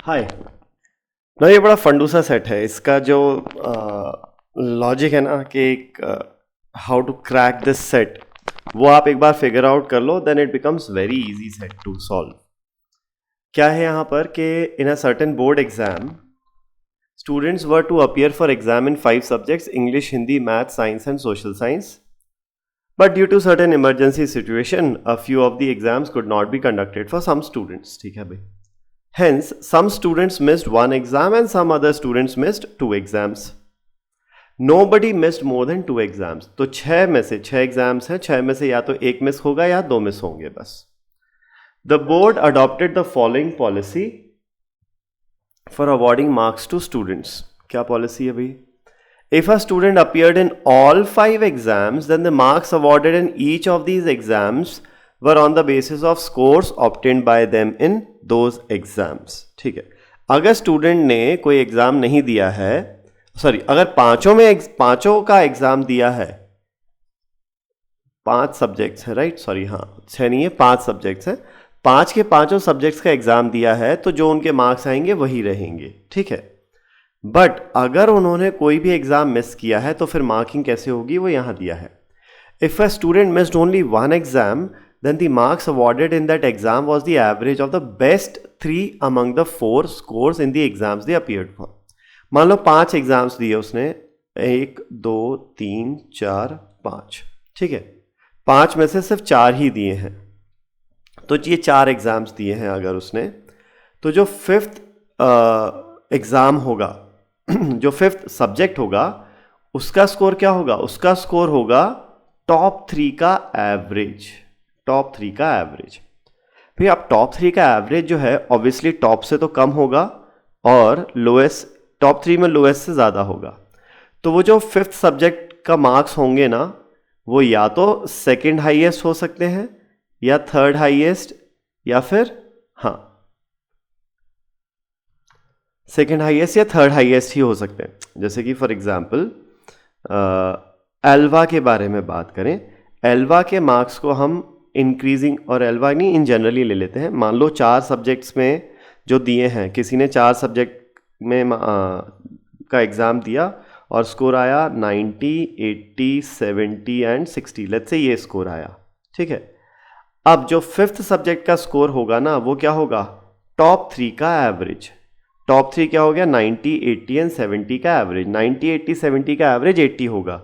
हाय ना, ये बड़ा फंडूसा सेट है। इसका जो लॉजिक है ना कि how to crack this set, वो आप एक बार फिगर आउट कर लो, then it becomes very easy set to solve. क्या है यहाँ पर कि in a certain board exam students were to appear for exam in 5 subjects: English, Hindi, Math, Science and Social Science. But due to certain emergency situation, a few of the exams could not be conducted for some students. ठीक है भाई। Hence, some students missed one exam and some other students missed 2 exams. Nobody missed more than 2 exams. तो 6 में से 6 exams हैं, 6 में से या तो एक मिस होगा या 2 मिस होंगे बस। The board adopted the following policy for awarding marks to students. क्या पॉलिसी है भाई? If a student appeared in all 5 exams, then the marks awarded in each of these exams were on the basis of scores obtained by them in those exams. ठीक है, अगर student ने कोई exam नहीं दिया है, सॉरी, अगर पांचों का एग्जाम दिया है, 5 सब्जेक्ट्स है, राइट, सॉरी, हाँ 6 नहीं है, 5 सब्जेक्ट्स हैं, 5 के 5 सब्जेक्ट्स का एग्जाम दिया है, तो जो उनके मार्क्स आएंगे वही रहेंगे। ठीक है, बट अगर उन्होंने कोई भी एग्जाम मिस किया है तो फिर मार्किंग कैसे होगी, वो यहां दिया है। If a student missed only 1 exam, then the marks awarded in that exam was the average of the best 3 among the 4 scores in the exams they appeared for. मान लो 5 एग्जाम्स दिए उसने, 1 2 3 4 5, ठीक है, 5 में से सिर्फ 4 ही दिए हैं, तो ये 4 एग्जाम्स दिए हैं अगर उसने, तो जो 5th एग्जाम होगा, जो 5th सब्जेक्ट होगा, उसका स्कोर क्या होगा? उसका स्कोर होगा टॉप 3 का एवरेज। टॉप 3 का एवरेज भाई, अब टॉप 3 का एवरेज जो है ऑब्वियसली टॉप से तो कम होगा और लोएस्ट, टॉप 3 में लोएस्ट से ज़्यादा होगा। तो वो जो 5th सब्जेक्ट का मार्क्स होंगे ना, वो या तो सेकेंड हाईएस्ट हो सकते हैं या थर्ड हाईएस्ट, या फिर हाँ सेकेंड हाईएस्ट या थर्ड हाईएस्ट ही हो सकते हैं। जैसे कि फॉर एग्जांपल एल्वा के बारे में बात करें, एल्वा के मार्क्स को हम इंक्रीजिंग, और एल्वा नहीं इन जनरली ले लेते हैं। मान लो 4 सब्जेक्ट्स में जो दिए हैं, किसी ने 4 सब्जेक्ट में का एग्ज़ाम दिया और स्कोर आया 90, 80, 70 एंड 60, लेट्स से ये स्कोर आया। ठीक है, अब जो 5th सब्जेक्ट का स्कोर होगा ना, वो क्या होगा? टॉप 3 का एवरेज। टॉप 3 क्या हो गया? 90, 80 एंड 70 का एवरेज। 90, 80, 70 का एवरेज 80 होगा,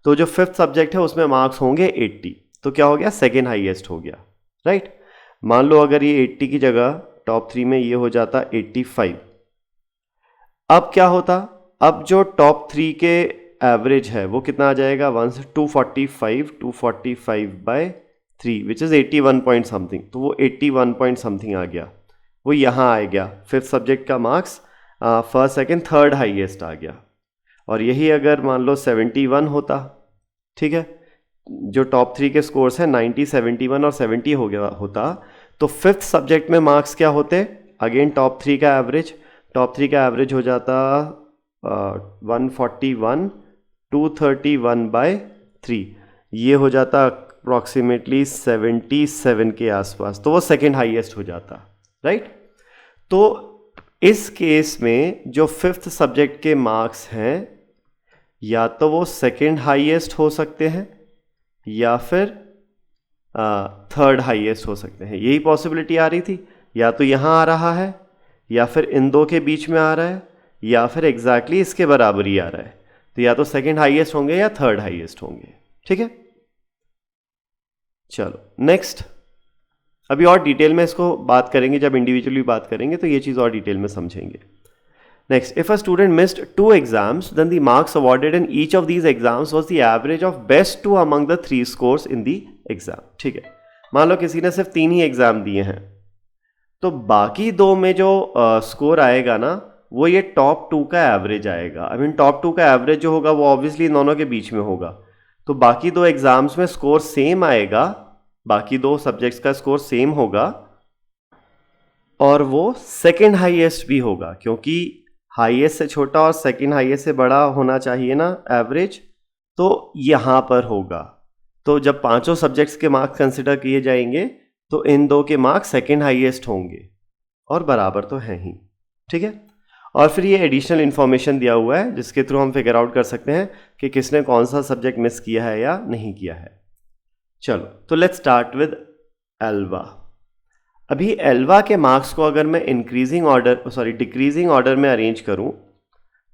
तो जो 5th सब्जेक्ट है उसमें मार्क्स होंगे 80, तो क्या हो गया? सेकेंड हाईएस्ट हो गया, राइट। मान लो अगर ये 80 की जगह टॉप 3 में ये हो जाता 85, अब क्या होता? अब जो टॉप 3 के एवरेज है वो कितना आ जाएगा? 245 by 3 which is 81 point something, तो वो 81 पॉइंट समथिंग आ गया, वो यहाँ आ गया। 5th सब्जेक्ट का marks first second third highest आ गया। और यही अगर मान लो 71 होता, ठीक है, जो टॉप 3 के स्कोर्स हैं 90, 71 और 70 हो गया होता, तो 5th सब्जेक्ट में मार्क्स क्या होते? अगेन टॉप 3 का एवरेज, टॉप 3 का एवरेज हो जाता 141, 231 बाय 3, ये हो जाता अप्रॉक्सीमेटली 77 के आसपास, तो वो सेकेंड हाईएस्ट हो जाता, राइट। तो इस केस में जो 5th सब्जेक्ट के मार्क्स हैं, या तो वो सेकेंड हाईएस्ट हो सकते हैं या फिर थर्ड हाईएस्ट हो सकते हैं। यही पॉसिबिलिटी आ रही थी, या तो यहाँ आ रहा है, या फिर इन दो के बीच में आ रहा है, या फिर एग्जैक्टली इसके बराबर ही आ रहा है। तो या तो सेकेंड हाईएस्ट होंगे या थर्ड हाईएस्ट होंगे, ठीक है। चलो नेक्स्ट, अभी और डिटेल में इसको बात करेंगे, जब इंडिविजुअली बात करेंगे तो ये चीज़ और डिटेल में समझेंगे। Next, if a student missed 2 exams, then the marks awarded in each of these exams was the average of best 2 among the 3 scores in the exam. ठीक है, मान लो किसी ने सिर्फ 3 ही एग्जाम दिए हैं, तो बाकी 2 में जो स्कोर आएगा ना, वो ये टॉप 2 का एवरेज आएगा। आई मीन टॉप 2 का एवरेज जो होगा वो ऑब्वियसली दोनों के बीच में होगा, तो बाकी 2 एग्जाम्स में स्कोर सेम आएगा, बाकी 2 सब्जेक्ट्स का स्कोर सेम होगा, और वो सेकेंड हाईएस्ट भी होगा, क्योंकि हाईएस्ट से छोटा और सेकेंड हाईएस्ट से बड़ा होना चाहिए ना एवरेज, तो यहाँ पर होगा। तो जब 5 सब्जेक्ट्स के मार्क्स कंसिडर किए जाएंगे तो इन 2 के मार्क्स सेकेंड हाईएस्ट होंगे, और बराबर तो हैं ही। ठीक है। और फिर ये एडिशनल इन्फॉर्मेशन दिया हुआ है जिसके थ्रू हम फिगर आउट कर सकते हैं कि किसने कौन सा सब्जेक्ट मिस किया है या नहीं किया है। चलो तो लेट्स स्टार्ट विद एल्वा। अभी एल्वा के मार्क्स को अगर मैं डिक्रीजिंग ऑर्डर में अरेंज करूं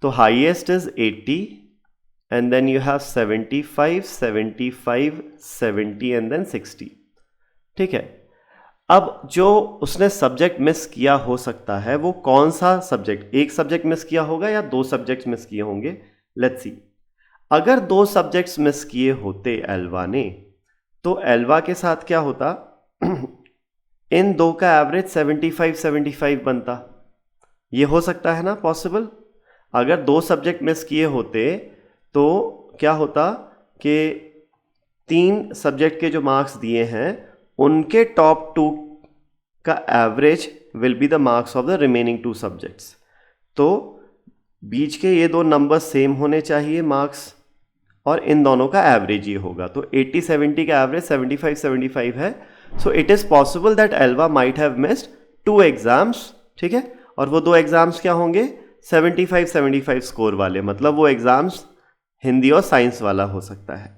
तो highest is 80 and then you have 75, 75, 70 and then 60। ठीक है। अब जो उसने सब्जेक्ट मिस किया हो सकता है वो कौन सा सब्जेक्ट, एक सब्जेक्ट मिस किया होगा या दो सब्जेक्ट्स मिस किए होंगे। लेट्स सी, अगर दो सब्जेक्ट्स मिस किए होते एल्वा ने तो एल्वा के साथ क्या होता इन दो का एवरेज 75 75 बनता। ये हो सकता है ना पॉसिबल। अगर दो सब्जेक्ट मिस किए होते तो क्या होता कि तीन सब्जेक्ट के जो मार्क्स दिए हैं उनके टॉप टू का average will be the marks of the remaining two subjects. तो बीच के ये दो नंबर सेम होने चाहिए मार्क्स, और इन दोनों का एवरेज ये होगा। तो 80 70 का एवरेज 75 75 है। So it is possible that Elva might have missed 2 exams. ठीक है। और वो 2 एग्जाम्स क्या होंगे, 75 75 स्कोर वाले, मतलब वो एग्जाम्स हिंदी और साइंस वाला हो सकता है।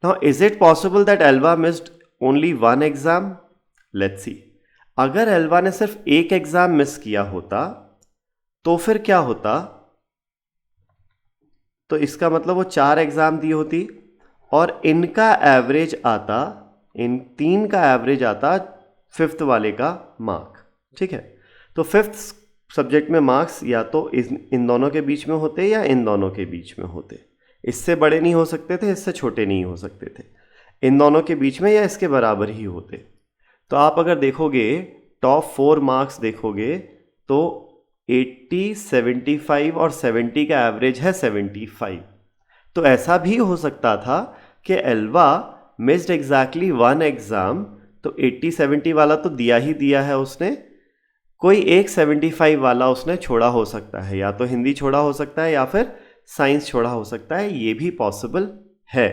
Now is it possible that Elva missed only 1 exam. Let's see, अगर एल्वा ने सिर्फ एक एग्जाम मिस किया होता तो फिर क्या होता, तो इसका मतलब वो 4 एग्जाम दी होती और इनका एवरेज आता, इन तीन का एवरेज आता फिफ्थ वाले का मार्क। ठीक है। तो फिफ्थ सब्जेक्ट में मार्क्स या तो इन दोनों के बीच में होते या इन दोनों के बीच में होते। इससे बड़े नहीं हो सकते थे, इससे छोटे नहीं हो सकते थे, इन दोनों के बीच में या इसके बराबर ही होते। तो आप अगर देखोगे टॉप 4 मार्क्स देखोगे तो 80, 75 और 70 का एवरेज है 75। तो ऐसा भी हो सकता था कि एल्वा मिस्ड एग्जैक्टली 1 एग्जाम, तो 80 70 वाला तो दिया ही दिया है उसने, कोई एक 75 वाला उसने छोड़ा हो सकता है, या तो हिंदी छोड़ा हो सकता है या फिर साइंस छोड़ा हो सकता है, ये भी पॉसिबल है।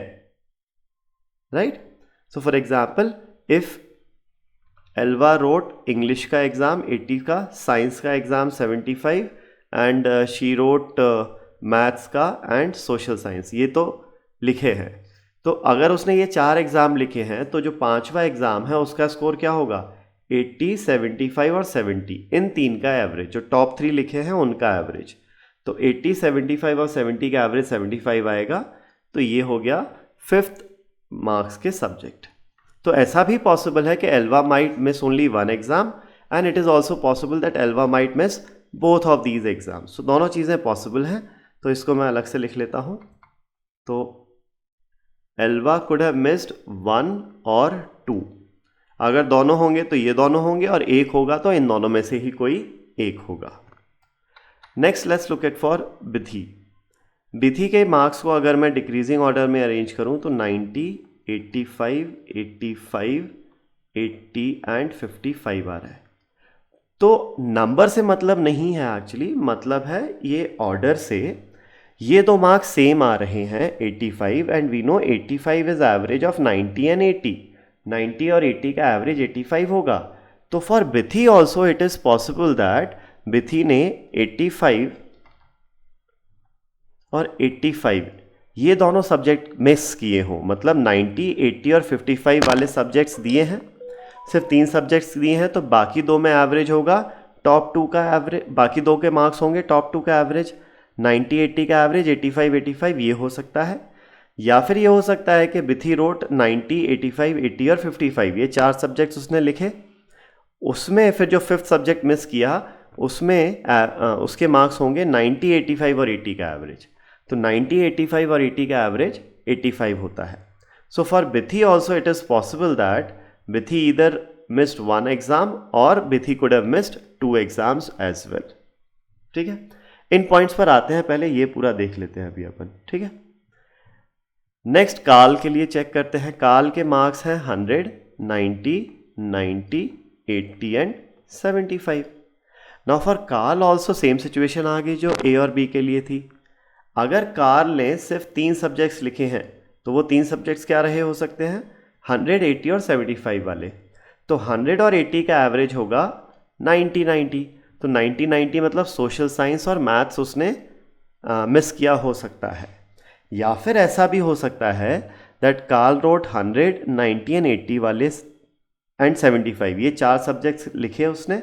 Right. So for example if Elva wrote English का एग्ज़ाम 80 का, साइंस का exam 75 and she wrote maths का एंड सोशल साइंस, ये तो लिखे हैं। तो अगर उसने ये 4 एग्ज़ाम लिखे हैं तो जो 5वां एग्ज़ाम है उसका स्कोर क्या होगा, 80, 75 और 70, इन तीन का एवरेज, जो टॉप 3 लिखे हैं उनका एवरेज। तो 80, 75 और 70 का एवरेज 75 आएगा। तो ये हो गया फिफ्थ मार्क्स के सब्जेक्ट। तो ऐसा भी पॉसिबल है कि Elva might miss only 1 exam and it is also possible that Elva might miss both of these exams. तो दोनों चीज़ें पॉसिबल हैं। तो इसको मैं अलग से लिख लेता हूँ। तो एल्वा कुड हैव मिस्ड 1 और 2। अगर दोनों होंगे तो ये दोनों होंगे, और एक होगा तो इन दोनों में से ही कोई एक होगा। Next let's look at for Bithi. Bithi के मार्क्स को अगर मैं डिक्रीजिंग ऑर्डर में अरेंज करूँ तो 90, 85, 85, 80 एंड 55 आ रहा है। तो नंबर से मतलब नहीं है एक्चुअली, मतलब है ये ऑर्डर से। ये दो मार्क्स सेम आ रहे हैं 85, and we know 85 is average of 90 and 80। 90 और 80 का एवरेज 85 होगा। तो for Bithi also it is possible that Bithi ने 85 और 85 ये दोनों सब्जेक्ट मिस किए हों, मतलब 90, 80 और 55 वाले सब्जेक्ट्स दिए हैं, सिर्फ 3 सब्जेक्ट्स दिए हैं, तो बाकी 2 में एवरेज होगा टॉप 2 का एवरेज, बाकी 2 के मार्क्स होंगे टॉप 2 का एवरेज, 90 80 का एवरेज 85 85, ये हो सकता है। या फिर ये हो सकता है कि बिथी रोट 90, 85, 80 और 55 ये 4 सब्जेक्ट्स उसने लिखे, उसमें फिर जो फिफ्थ सब्जेक्ट मिस किया उसमें उसके मार्क्स होंगे 90, 85 और 80 का एवरेज। तो 90, 85 और 80 का एवरेज 85 होता है। So for Bithi also it is possible that Bithi either missed 1 exam और Bithi could have missed 2 exams as well. ठीक है। इन पॉइंट्स पर आते हैं, पहले ये पूरा देख लेते हैं अभी अपन। ठीक है। नेक्स्ट काल के लिए चेक करते हैं। काल के मार्क्स हैं 100, 90, 90, 80 एंड 75। नाउ फॉर काल ऑल्सो सेम सिचुएशन आ गई जो ए और बी के लिए थी। अगर कार्ल ने सिर्फ 3 सब्जेक्ट्स लिखे हैं तो वो 3 सब्जेक्ट्स क्या रहे हो सकते हैं, 100, 80 और 75 वाले। तो 100 और 80 का एवरेज होगा 90 90। तो तो 90 मतलब सोशल साइंस और मैथ्स उसने मिस किया हो सकता है। या फिर ऐसा भी हो सकता है दैट कार्ल रोट 100, 90 एंड 80 वाले एंड 75, ये 4 सब्जेक्ट्स लिखे उसने,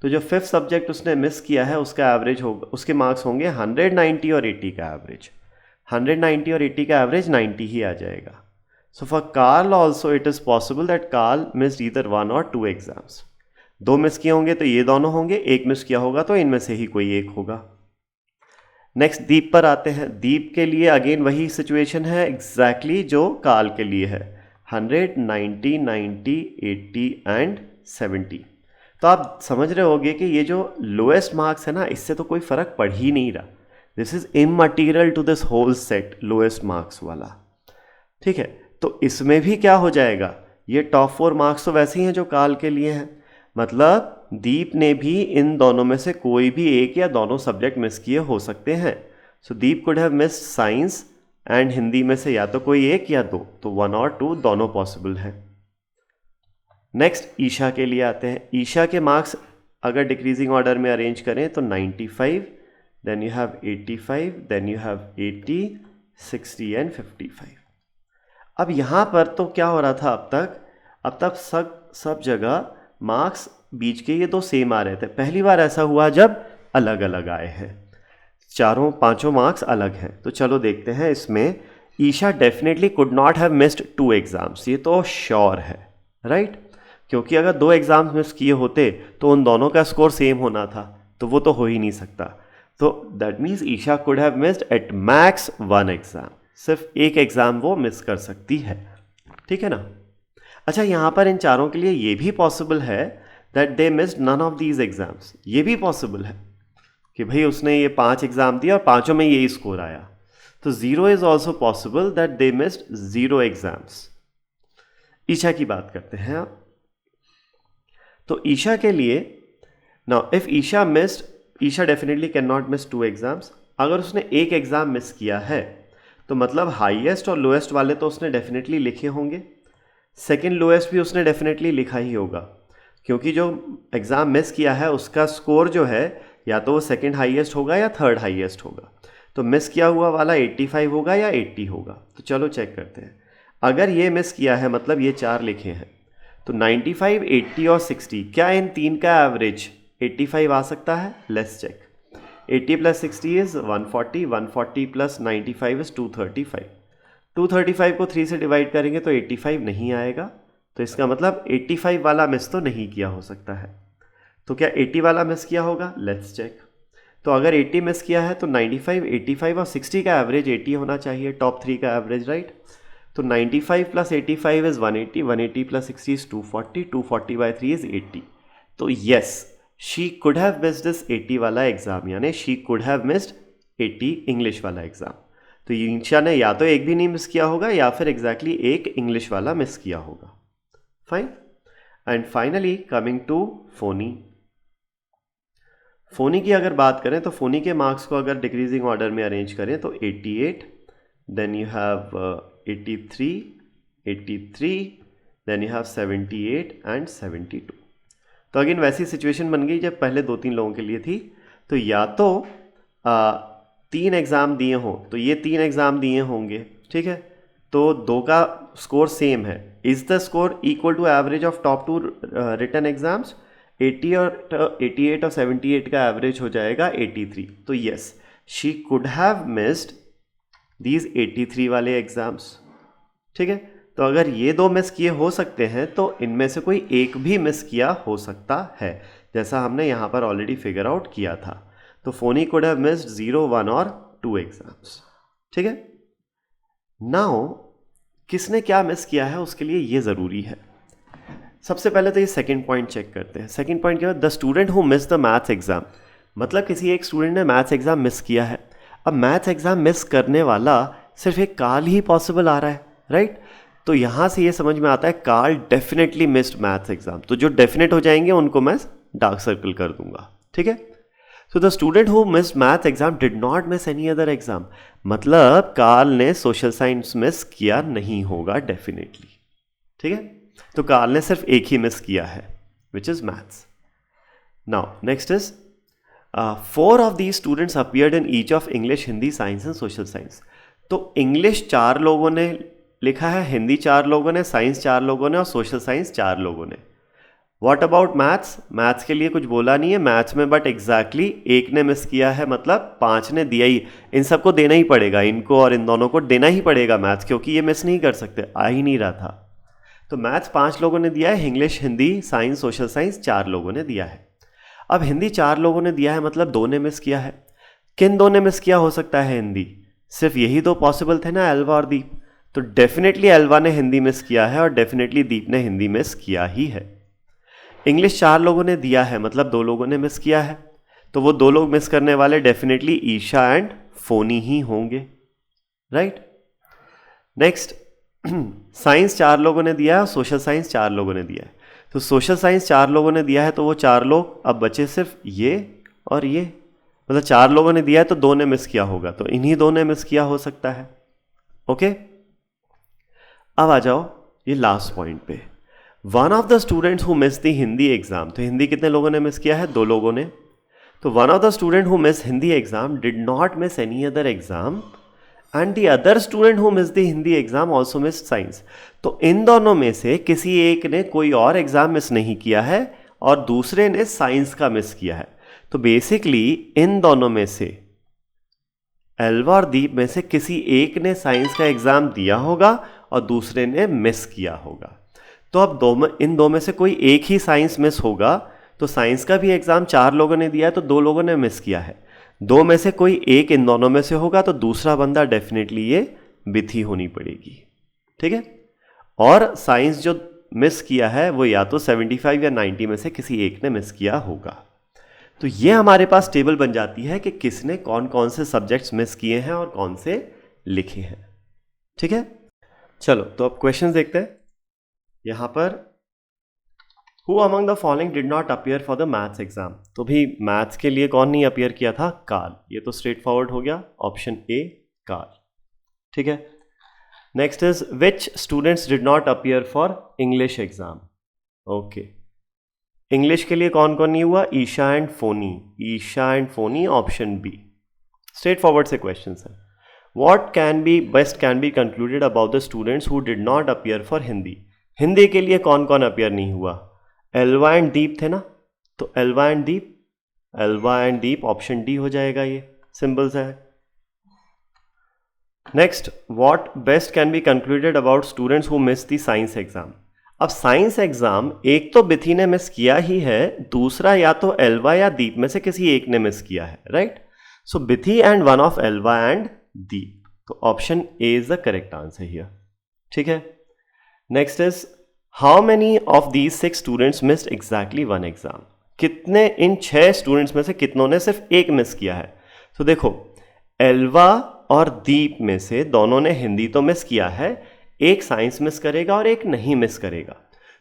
तो जो 5th सब्जेक्ट उसने मिस किया है उसका एवरेज होगा, उसके मार्क्स होंगे 100, 90 और 80 का एवरेज। 100, 90 और 80 का एवरेज 90 ही आ जाएगा। So for Carl also it is possible that Carl missed either 1 और 2 एग्जाम्स। 2 मिस किए होंगे तो ये दोनों होंगे, 1 मिस किया होगा तो इनमें से ही कोई एक होगा। नेक्स्ट दीप पर आते हैं। दीप के लिए अगेन वही सिचुएशन है एग्जैक्टली जो कार्ल के लिए है, 100, 90, 90, 80 एंड 70। तो आप समझ रहे होगे कि ये जो लोएस्ट मार्क्स है ना, इससे तो कोई फर्क पड़ ही नहीं रहा। This is immaterial to this whole set, lowest marks वाला। ठीक है, तो इसमें भी क्या हो जाएगा, ये टॉप 4 मार्क्स तो वैसे ही हैं जो कार्ल के लिए हैं, मतलब दीप ने भी इन दोनों में से कोई भी एक या दोनों सब्जेक्ट मिस किए हो सकते हैं। So Deep could have missed science and Hindi में से या तो कोई एक या दो, तो 1 और 2 दोनों पॉसिबल है। नेक्स्ट ईशा के लिए आते हैं। ईशा के मार्क्स अगर डिक्रीजिंग ऑर्डर में अरेंज करें तो 95, then you have 85, then you have 80, 60 and 55। अब यहाँ पर तो क्या हो रहा था, अब तक सब जगह मार्क्स बीच के ये 2 सेम आ रहे थे। पहली बार ऐसा हुआ जब अलग अलग आए हैं, 4-5 मार्क्स अलग हैं। तो चलो देखते हैं इसमें। Isha definitely could not have missed 2 exams, ये तो श्योर है, राइट? क्योंकि अगर 2 एग्जाम्स मिस किए होते तो उन दोनों का स्कोर सेम होना था, तो वो तो हो ही नहीं सकता। तो that means Isha could have missed at max 1 exam, सिर्फ एक एग्जाम वो मिस कर सकती है, ठीक है ना? अच्छा, यहाँ पर इन चारों के लिए ये भी पॉसिबल है that they missed none of these exams. ये भी पॉसिबल है कि भाई उसने ये 5 एग्जाम दिया और 5 में यही स्कोर आया। तो 0 is also possible that they missed 0 exams. Isha की बात करते हैं आप। तो ईशा के लिए now if Isha definitely can not miss 2 exams. अगर उसने एक एग्जाम मिस किया है तो मतलब हाईएस्ट और लोएस्ट वाले तो उसने डेफिनेटली लिखे होंगे, सेकेंड लोएस्ट भी उसने डेफिनेटली लिखा ही होगा, क्योंकि जो एग्ज़ाम मिस किया है उसका स्कोर जो है या तो वो सेकेंड हाईएस्ट होगा या थर्ड हाईएस्ट होगा। तो मिस किया हुआ वाला 85 होगा या 80 होगा। तो चलो चेक करते हैं। अगर ये मिस किया है मतलब ये 4 लिखे हैं, तो 95, 80 और 60, क्या इन 3 का एवरेज 85 आ सकता है? Let's check. 80 + 60 is 140, 140 + 95 is 235। 235 को 3 से डिवाइड करेंगे तो 85 नहीं आएगा, तो इसका मतलब 85 वाला मिस तो नहीं किया हो सकता है। तो क्या 80 वाला मिस किया होगा? Let's check. तो अगर 80 मिस किया है तो 95, 85 और 60 का एवरेज 80 होना चाहिए, टॉप 3 का एवरेज, राइट? तो 95 + 85 इज़ 180, 180 + 60 इज़ 240, 240/3 इज़ 80। तो yes, she could have missed this 80 वाला एग्जाम, यानी she could have missed 80 English वाला एग्जाम। तो ईशा ने या तो एक भी नहीं मिस किया होगा या फिर एग्जैक्टली एक इंग्लिश वाला मिस किया होगा। Fine. And finally coming to Phoni. Phoni की अगर बात करें तो फोनी के मार्क्स को अगर डिक्रीजिंग ऑर्डर में अरेंज करें तो 88, then you have 83, 83, then you have 78 and 72। तो अगेन वैसी सिचुएशन बन गई जब पहले 2-3 लोगों के लिए थी। तो या तो 3 एग्ज़ाम दिए हों, तो ये 3 एग्ज़ाम दिए होंगे, ठीक है? तो 2 का स्कोर सेम है। Is the score equal to average of top 2 written exams? 80 और 88 और 78 का एवरेज हो जाएगा 83। तो yes, she could have missed these 83 वाले एग्जाम्स, ठीक है? तो अगर ये 2 मिस किए हो सकते हैं तो इनमें से कोई एक भी मिस किया हो सकता है, जैसा हमने यहाँ पर ऑलरेडी फिगर आउट किया था। तो फोनी कुड हैव मिस्ड 0, 1 और 2 एग्जाम्स, ठीक है? नाउ किसने क्या मिस किया है उसके लिए ये ज़रूरी है। सबसे पहले तो ये सेकंड पॉइंट चेक करते हैं। सेकंड पॉइंट क्या है? The student who miss the maths exam, मतलब किसी एक स्टूडेंट ने मैथ्स एग्जाम मिस किया है। अब मैथ्स एग्जाम मिस करने वाला सिर्फ एक कार्ल ही पॉसिबल आ रहा है, राइट? तो यहाँ से ये समझ में आता है Carl definitely missed maths exam. तो जो डेफिनेट हो जाएंगे उनको मैं डार्क सर्कल कर दूंगा, ठीक है? So the student who missed math exam did not miss any other exam. मतलब कार्ल ने सोशल साइंस मिस किया नहीं होगा डेफिनेटली, ठीक है? तो कार्ल ने सिर्फ एक ही मिस किया है, which is maths. Now next is 4 of these students appeared in each of English, Hindi, science and social science. तो इंग्लिश 4 लोगों ने लिखा है, हिंदी 4 लोगों ने, साइंस 4 लोगों ने और सोशल साइंस 4 लोगों ने. What about maths? मैथ्स के लिए कुछ बोला नहीं है मैथ्स में, बट एग्जैक्टली एक ने मिस किया है, मतलब 5 ने दिया ही. इन सबको देना ही पड़ेगा, इनको और इन दोनों को देना ही पड़ेगा मैथ्स, क्योंकि ये मिस नहीं कर सकते, आ ही नहीं रहा था. तो मैथ्स 5 लोगों ने दिया है, English, Hindi, science, social science 4 लोगों ने दिया है. अब हिंदी 4 लोगों ने दिया है, मतलब 2 ने मिस किया है. किन 2 ने मिस किया हो सकता है हिंदी? सिर्फ यही 2 पॉसिबल थे ना, एल्वा और दीप. तो डेफिनेटली एल्वा ने हिंदी मिस किया है और डेफिनेटली दीप ने हिंदी मिस किया ही है. इंग्लिश 4 लोगों ने दिया है, मतलब 2 लोगों ने मिस किया है. तो वो 2 लोग मिस करने वाले डेफिनेटली ईशा एंड फोनी ही होंगे, राइट. नेक्स्ट, साइंस 4 लोगों ने दिया है और सोशल साइंस 4 लोगों ने दिया है. तो सोशल साइंस 4 लोगों ने दिया है, तो वो 4 लोग अब बचे सिर्फ ये और ये, मतलब 4 लोगों ने दिया है तो 2 ने मिस किया होगा, तो इन्हीं 2 ने मिस किया हो सकता है. ओके, अब आ जाओ ये लास्ट पॉइंट पे. One of the students who miss the Hindi exam. तो हिंदी कितने लोगों ने मिस किया है? 2 लोगों ने. तो one of the student who miss Hindi exam did not miss any other exam and the other student who miss the Hindi exam also miss science. तो इन दोनों में से किसी एक ने कोई और एग्जाम मिस नहीं किया है और दूसरे ने साइंस का मिस किया है. तो बेसिकली इन दोनों में से, एल्वा और दीप में से किसी एक ने साइंस का एग्जाम दिया होगा और दूसरे ने मिस किया होगा. तो अब इन 2 में से कोई एक ही साइंस मिस होगा, तो साइंस का भी एग्जाम 4 लोगों ने दिया है तो 2 लोगों ने मिस किया है. 2 में से कोई एक इन दोनों में से होगा, तो दूसरा बंदा डेफिनेटली ये बिथी होनी पड़ेगी, ठीक है. और साइंस जो मिस किया है वो या तो 75 या 90 में से किसी एक ने मिस किया होगा. तो ये हमारे पास टेबल बन जाती है कि किसने कौन कौन से सब्जेक्ट्स मिस किए हैं और कौन से लिखे हैं, ठीक है. चलो तो अब क्वेश्चन देखते हैं. यहां पर who among the following did not appear for the maths exam. तो भी मैथ्स के लिए कौन नहीं अपीयर किया था? कार्ल. ये तो स्ट्रेट फॉरवर्ड हो गया, ऑप्शन ए कार्ल, ठीक है. Next is which students did not appear for English exam. Okay, English के लिए कौन कौन नहीं हुआ? Isha and Phoni. Isha and Phoni, option B. Straightforward से क्वेश्चन है. What can be best can be concluded about the students who did not appear for Hindi. Hindi के लिए कौन कौन अपीयर नहीं हुआ? एल्वा एंड दीप थे ना, तो Alva and Deep, Alva and Deep, option D हो जाएगा, ये सिंपल सा है. Next, what best can be concluded about students who miss the science exam. अब साइंस एग्जाम एक तो बिथी ने मिस किया ही है, दूसरा या तो एल्वा या दीप में से किसी एक ने मिस किया है, right. So Bithi and one of Alva and Deep, तो option A is the correct answer here, ठीक है. Next is how many of these 6 students missed exactly 1 exam. कितने इन 6 स्टूडेंट्स में से कितनों ने सिर्फ एक मिस किया है? तो देखो, एल्वा और दीप में से दोनों ने हिंदी तो मिस किया है, एक साइंस मिस करेगा और एक नहीं मिस करेगा.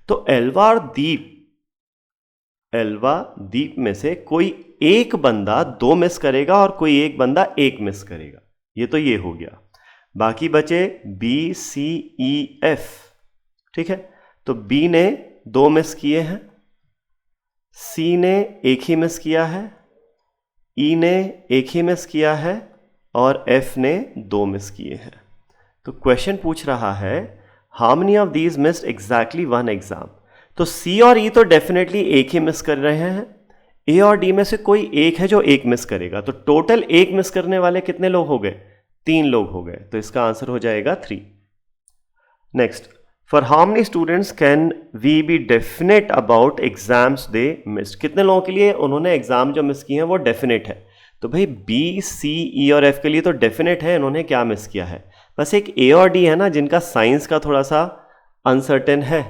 तो एल्वा और दीप में से कोई एक बंदा 2 मिस करेगा और कोई एक बंदा 1 मिस करेगा. ये तो ये हो गया. बाकी बचे बी, सी, ई, एफ, ठीक है. तो बी ने 2 मिस किए हैं, सी ने 1 ही मिस किया है, ई ने 1 ही मिस किया है और एफ ने 2 मिस किए हैं. तो क्वेश्चन पूछ रहा है how many of these missed exactly 1 exam. तो सी और ई तो डेफिनेटली 1 ही मिस कर रहे हैं, ए और डी में से कोई एक है जो 1 मिस करेगा. तो टोटल 1 मिस करने वाले कितने लोग हो गए? 3 लोग हो गए. तो इसका आंसर हो जाएगा 3. Next, for how many students can we be definite about exams they missed. कितने लोगों के लिए उन्होंने एग्जाम जो मिस किए हैं वो डेफिनेट है? तो भाई बी, सी, ई और एफ के लिए तो डेफिनेट है इन्होंने क्या मिस किया है. बस एक ए और डी है ना जिनका साइंस का थोड़ा सा अनसर्टेन है.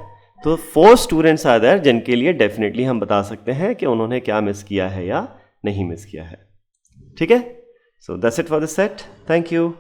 तो 4 स्टूडेंट्स आर देयर जिनके लिए डेफिनेटली हम बता सकते हैं कि उन्होंने क्या मिस किया है या नहीं मिस किया है, ठीक है. So that's it for this set. Thank you.